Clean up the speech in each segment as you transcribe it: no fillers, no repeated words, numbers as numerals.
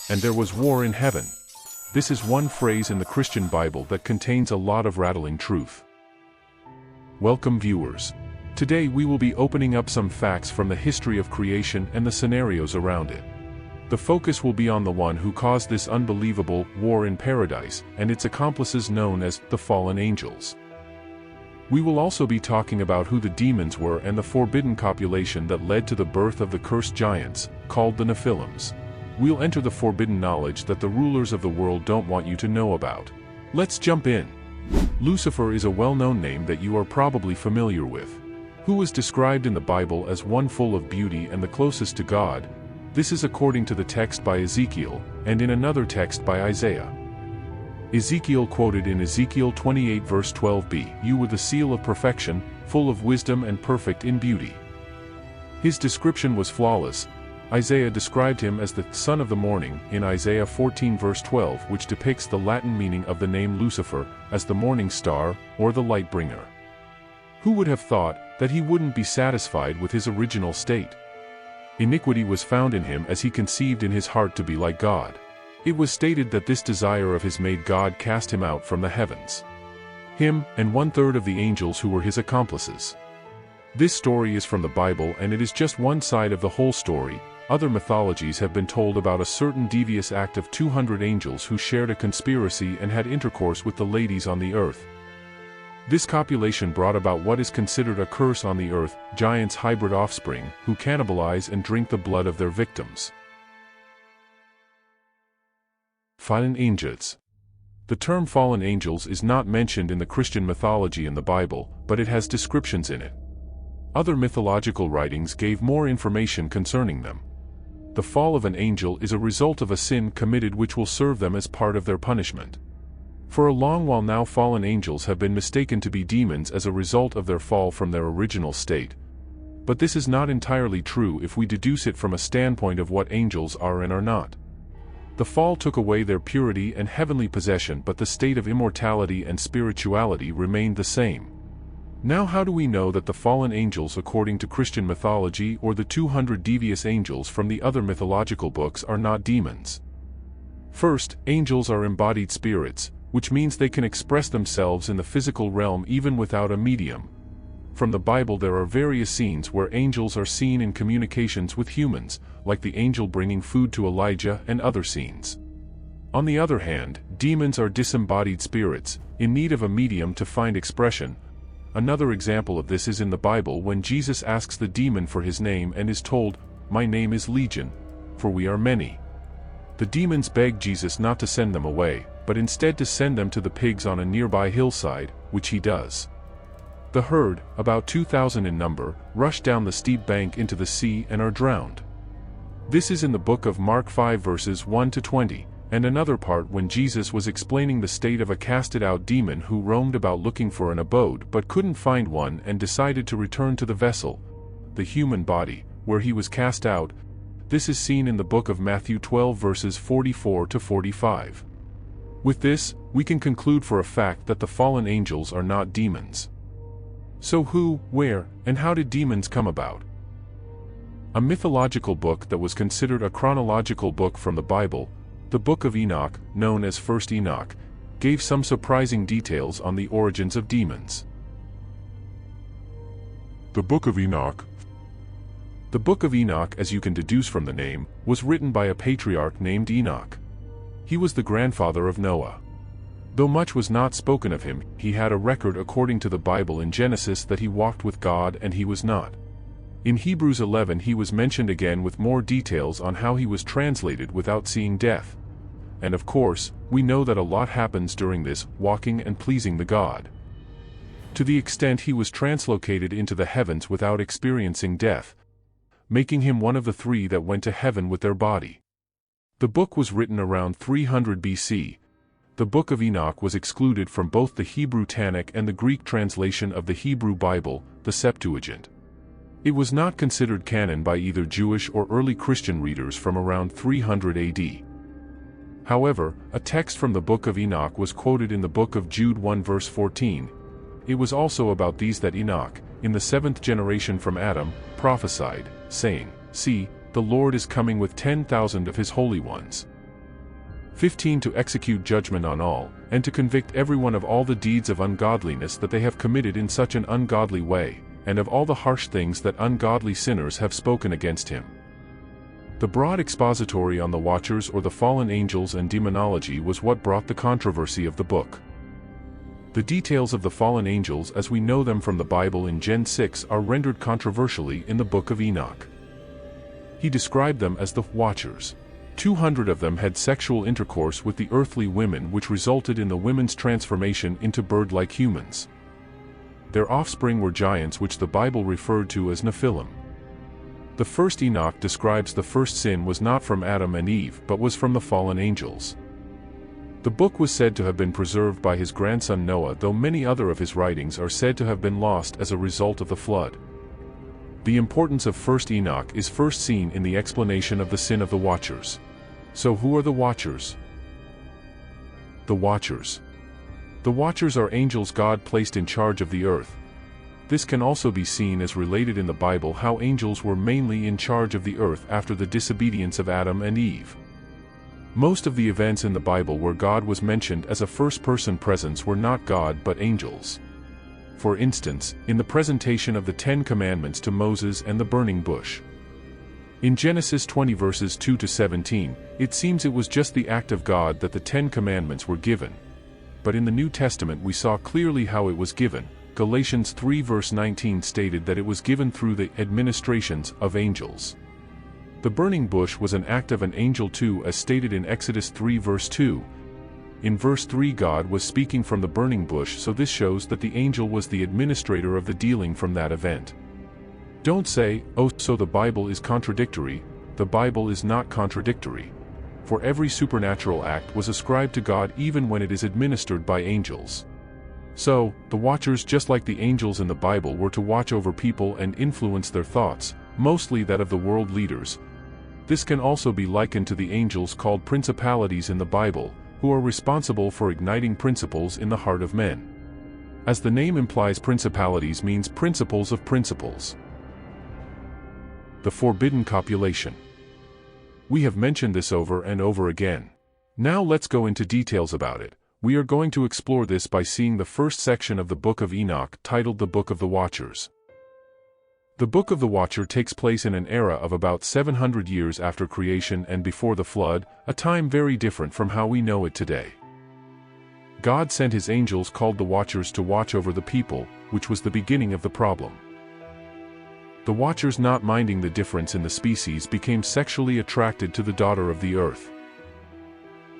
And there was war in heaven. This is one phrase in the Christian Bible that contains a lot of rattling truth. Welcome viewers. Today we will be opening up some facts from the history of creation and the scenarios around it. The focus will be on the one who caused this unbelievable war in paradise and its accomplices known as the fallen angels. We will also be talking about who the demons were and the forbidden copulation that led to the birth of the cursed giants, called the Nephilims. We'll enter the forbidden knowledge that the rulers of the world don't want you to know about. Let's jump in. Lucifer is a well-known name that you are probably familiar with. Who was described in the Bible as one full of beauty and the closest to God? This is according to the text by Ezekiel, and in another text by Isaiah. Ezekiel quoted in Ezekiel 28 verse 12b, "You were the seal of perfection, full of wisdom and perfect in beauty." His description was flawless. Isaiah described him as the son of the morning in Isaiah 14 verse 12, which depicts the Latin meaning of the name Lucifer as the morning star or the light bringer. Who would have thought that he wouldn't be satisfied with his original state? Iniquity was found in him as he conceived in his heart to be like God. It was stated that this desire of his made God cast him out from the heavens. Him, and 1/3 of the angels who were his accomplices. This story is from the Bible and it is just one side of the whole story. Other mythologies have been told about a certain devious act of 200 angels who shared a conspiracy and had intercourse with the ladies on the earth. This copulation brought about what is considered a curse on the earth, giants' hybrid offspring, who cannibalize and drink the blood of their victims. Fallen angels. The term fallen angels is not mentioned in the Christian mythology in the Bible, but it has descriptions in it. Other mythological writings gave more information concerning them. The fall of an angel is a result of a sin committed which will serve them as part of their punishment. For a long while now fallen angels have been mistaken to be demons as a result of their fall from their original state. But this is not entirely true if we deduce it from a standpoint of what angels are and are not. The fall took away their purity and heavenly possession, but the state of immortality and spirituality remained the same. Now how do we know that the fallen angels according to Christian mythology or the 200 devious angels from the other mythological books are not demons? First, angels are embodied spirits, which means they can express themselves in the physical realm even without a medium. From the Bible there are various scenes where angels are seen in communications with humans, like the angel bringing food to Elijah and other scenes. On the other hand, demons are disembodied spirits, in need of a medium to find expression. Another example of this is in the Bible when Jesus asks the demon for his name and is told, "My name is Legion, for we are many." The demons beg Jesus not to send them away, but instead to send them to the pigs on a nearby hillside, which he does. The herd, about 2,000 in number, rush down the steep bank into the sea and are drowned. This is in the book of Mark 5 verses 1 to 20. And another part when Jesus was explaining the state of a casted-out demon who roamed about looking for an abode but couldn't find one and decided to return to the vessel, the human body, where he was cast out. This is seen in the book of Matthew 12 verses 44 to 45. With this, we can conclude for a fact that the fallen angels are not demons. So who, where, and how did demons come about? A mythological book that was considered a chronological book from the Bible, the Book of Enoch, known as First Enoch, gave some surprising details on the origins of demons. The Book of Enoch. The Book of Enoch, as you can deduce from the name, was written by a patriarch named Enoch. He was the grandfather of Noah. Though much was not spoken of him, he had a record according to the Bible in Genesis that he walked with God and he was not. In Hebrews 11 he was mentioned again with more details on how he was translated without seeing death. And of course, we know that a lot happens during this walking and pleasing the God. To the extent he was translocated into the heavens without experiencing death, making him one of the three that went to heaven with their body. The book was written around 300 BC. The Book of Enoch was excluded from both the Hebrew Tanakh and the Greek translation of the Hebrew Bible, the Septuagint. It was not considered canon by either Jewish or early Christian readers from around 300 AD. However, a text from the Book of Enoch was quoted in the book of Jude 1 verse 14. It was also about these that Enoch, in the 7th generation from Adam, prophesied, saying, "See, the Lord is coming with 10,000 of his holy ones, 15 To execute judgment on all, and to convict everyone of all the deeds of ungodliness that they have committed in such an ungodly way, and of all the harsh things that ungodly sinners have spoken against him. The broad expository on the Watchers or the fallen angels and demonology was what brought the controversy of the book. The details of the fallen angels as we know them from the Bible in Gen 6 are rendered controversially in the Book of Enoch. He described them as the Watchers. 200 of them had sexual intercourse with the earthly women, which resulted in the women's transformation into bird-like humans. Their offspring were giants, which the Bible referred to as Nephilim. The first Enoch describes the first sin was not from Adam and Eve but was from the fallen angels. The book was said to have been preserved by his grandson Noah, though many other of his writings are said to have been lost as a result of the flood. The importance of first Enoch is first seen in the explanation of the sin of the Watchers. So who are the Watchers? The Watchers. The Watchers are angels God placed in charge of the earth. This can also be seen as related in the Bible how angels were mainly in charge of the earth after the disobedience of Adam and Eve. Most of the events in the Bible where God was mentioned as a first-person presence were not God but angels. For instance, in the presentation of the 10 Commandments to Moses and the burning bush. In Genesis 20 verses 2 to 17, it seems it was just the act of God that the 10 Commandments were given. But in the New Testament we saw clearly how it was given. Galatians 3 verse 19 stated that it was given through the administrations of angels. The burning bush was an act of an angel too, as stated in Exodus 3 verse 2. In verse 3 God was speaking from the burning bush, so this shows that the angel was the administrator of the dealing from that event. Don't say, "Oh, so the Bible is contradictory." The Bible is not contradictory. For every supernatural act was ascribed to God even when it is administered by angels. So, the Watchers, just like the angels in the Bible, were to watch over people and influence their thoughts, mostly that of the world leaders. This can also be likened to the angels called principalities in the Bible, who are responsible for igniting principles in the heart of men. As the name implies, principalities means principles of principles. The forbidden copulation. We have mentioned this over and over again. Now let's go into details about it. We are going to explore this by seeing the first section of the Book of Enoch, titled the Book of the Watchers. The Book of the Watcher takes place in an era of about 700 years after creation and before the flood, a time very different from how we know it today. God sent his angels called the Watchers to watch over the people, which was the beginning of the problem. The Watchers, not minding the difference in the species, became sexually attracted to the daughter of the earth.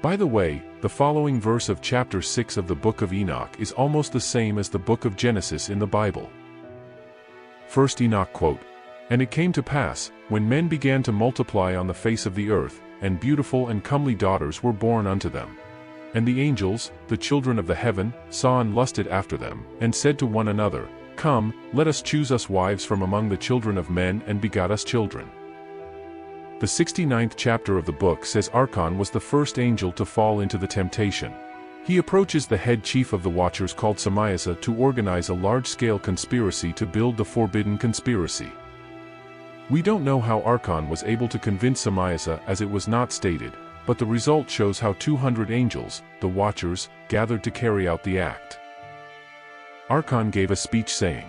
By the way, the following verse of chapter 6 of the Book of Enoch is almost the same as the book of Genesis in the Bible. First Enoch quote, "And it came to pass, when men began to multiply on the face of the earth, and beautiful and comely daughters were born unto them. And the angels, the children of the heaven, saw and lusted after them, and said to one another, Come, let us choose us wives from among the children of men, and begot us children." The 69th chapter of the book says Archon was the first angel to fall into the temptation. He approaches the head chief of the Watchers called Samiasa to organize a large-scale conspiracy to build the forbidden conspiracy. We don't know how Archon was able to convince Samiasa, as it was not stated, but the result shows how 200 angels, the Watchers, gathered to carry out the act. Archon gave a speech saying,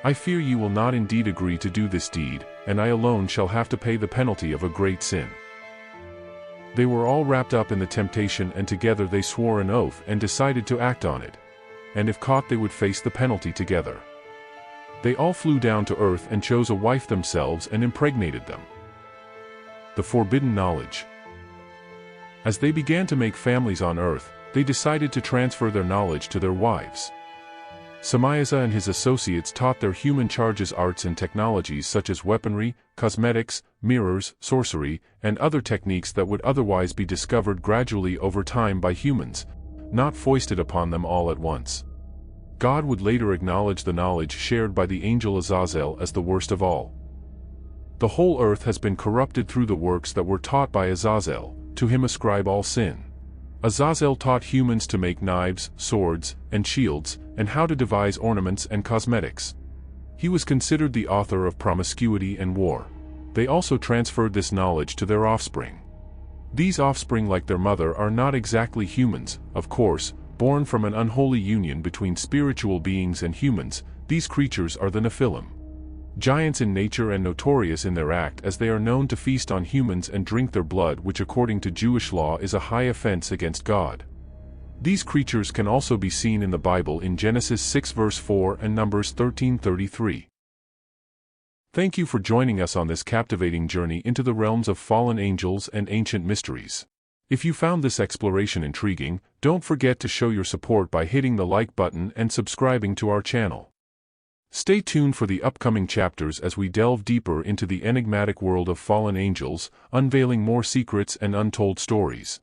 "I fear ye will not indeed agree to do this deed, and I alone shall have to pay the penalty of a great sin." They were all wrapped up in the temptation, and together they swore an oath and decided to act on it. And if caught, they would face the penalty together. They all flew down to earth and chose a wife themselves and impregnated them. The forbidden knowledge. As they began to make families on earth, they decided to transfer their knowledge to their wives. Samiasa and his associates taught their human charges arts and technologies such as weaponry, cosmetics, mirrors, sorcery, and other techniques that would otherwise be discovered gradually over time by humans, not foisted upon them all at once. God would later acknowledge the knowledge shared by the angel Azazel as the worst of all. The whole earth has been corrupted through the works that were taught by Azazel, to him ascribe all sin. Azazel taught humans to make knives, swords, and shields, and how to devise ornaments and cosmetics. He was considered the author of promiscuity and war. They also transferred this knowledge to their offspring. These offspring, like their mother, are not exactly humans, of course, born from an unholy union between spiritual beings and humans. These creatures are the Nephilim. Giants in nature and notorious in their act, as they are known to feast on humans and drink their blood, which according to Jewish law is a high offense against God. These creatures can also be seen in the Bible in Genesis 6 verse 4 and Numbers 13:33. Thank you for joining us on this captivating journey into the realms of fallen angels and ancient mysteries. If you found this exploration intriguing, don't forget to show your support by hitting the like button and subscribing to our channel. Stay tuned for the upcoming chapters as we delve deeper into the enigmatic world of fallen angels, unveiling more secrets and untold stories.